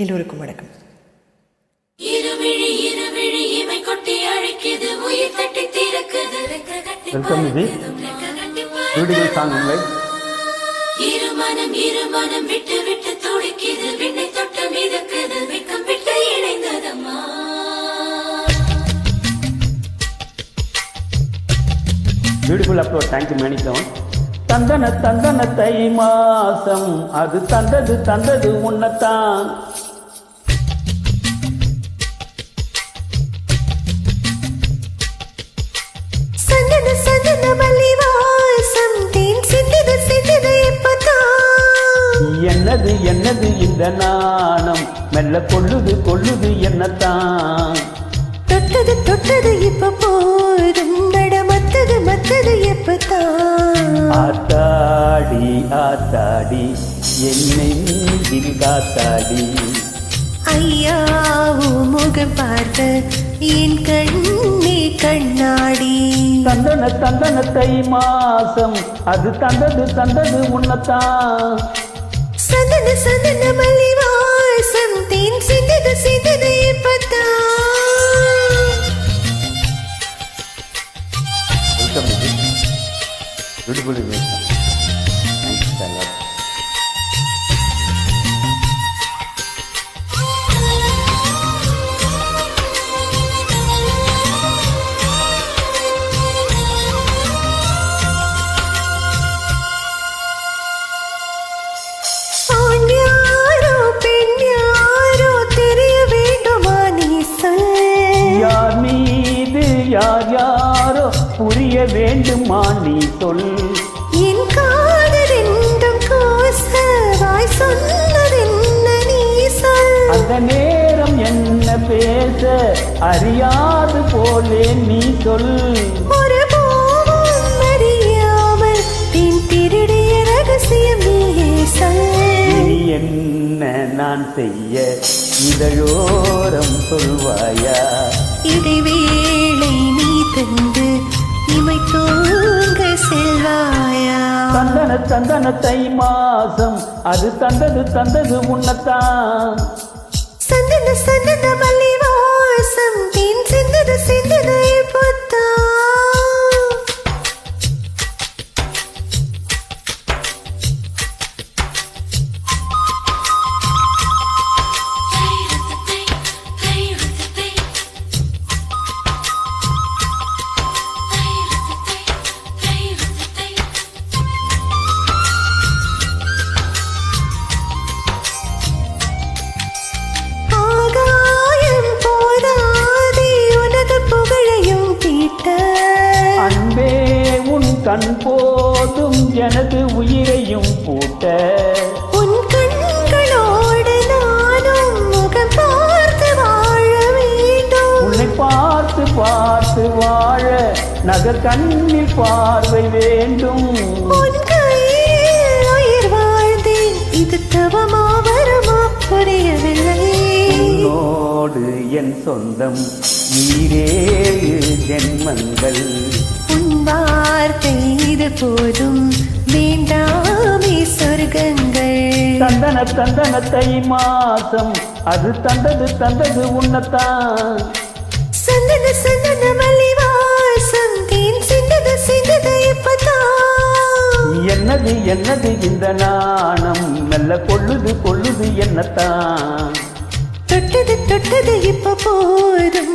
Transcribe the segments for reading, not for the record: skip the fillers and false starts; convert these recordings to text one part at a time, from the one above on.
எல்லோருக்கும் வணக்கம். வெல்கம் இது பியூட்டிஃபுல் சாங் இல்லை. இருமனம் இருமனம் விட்டு விட்டு துடிக்குது, விண்ணை தொட்டு மிதக்குது, வெக்கம் விட்டு இணைந்ததம்மா. Beautiful upload. தேங்க்யூ மேனிக்கம். தந்தன தந்தன தை மாசம் அது தந்தது தந்தது உன்னத்தான். என்னது என்னது இந்த நாணம் மெல்ல கொள்ளுது கொள்ளுது என்னத்தான். தொட்டது தொட்டது இப்ப போதும், மத்தது மத்தது எப்பத்தான். ஆத்தாடி ஆத்தாடி என்னெஞ்சில் காத்தாடி. ஐயாவோ முகம் பார்த்த என் கண்ணே கண்ணாடி. தந்தன தந்தன தை மாசம் அது தந்தது தந்தது உன்னத்தான். சந்தன சந்தன மல்லி வாசம் தேன் சிந்தது சிந்தது எப்பத்தான். Beautiful image. Thanks a lot. யார் மீது யார் யாரோ புரிய வேண்டுமா நீ சொல். என் காதென்றும் கோசவாய் சொன்னதென்ன நீ சொல். அந்த நேரம் என்ன பேச அறியாது போலே நீ சொல். ஒரு போவும் அறியாமல் பின் திருடிய ரகசியம் நீயே சொல். நீ என்ன நான் செய்ய இதழோரம் சொல்வாயா. இடைவேளை நீ தந்து இமை தூங்க செல்வாயா. தந்தன தந்தன தை மாசம் அது தந்தது தந்தது உன்னத்தான். சந்தன சந்தன மல்லி வாசம் தேன் சிந்தது சிந்தது எப்பத்தான். அன்பே உன் கண் போதும் எனது உயிரையும் பூட்ட. உன் கண்களோடு நானும் முகம் பார்த்து வாழ வேண்டும். உன்னை பார்த்து பார்த்து வாழ நகர் கண்ணில் பார்வை வேண்டும். உன் கையில் உயிர் வாழ்ந்தேன், இது தவமா வரமா புரியவில்லை. உன்னோடு என் சொந்தம் நீரேழு ஜென்மங்கள். உன் வார்த்தை இது போதும், வேண்டாமே சொர்க்கங்கள். தந்தன தந்தன தை மாசம் அது தந்தது தந்தது உன்னத்தான். சந்தன சந்தன மல்லி வாசம் தேன் சிந்தது சிந்தது எப்பத்தான். என்னது என்னது இந்த நாணம் மெல்ல கொள்ளுது கொள்ளுது என்னத்தான். தொட்டது தொட்டது இப்ப போதும்,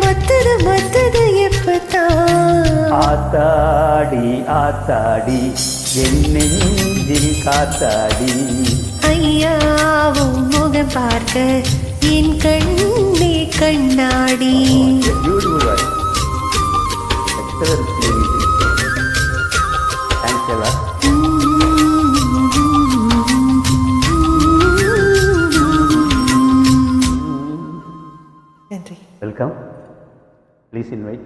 மத்தது மத்தது எப்பத்தான். ஆத்தாடி ஆத்தாடி என் நெஞ்சில் காத்தாடி. ஐயாவோ முகம் பார்க்க என் கண்ணே கண்ணாடி. Thanks a lot. நன்றி. Welcome. Please invite.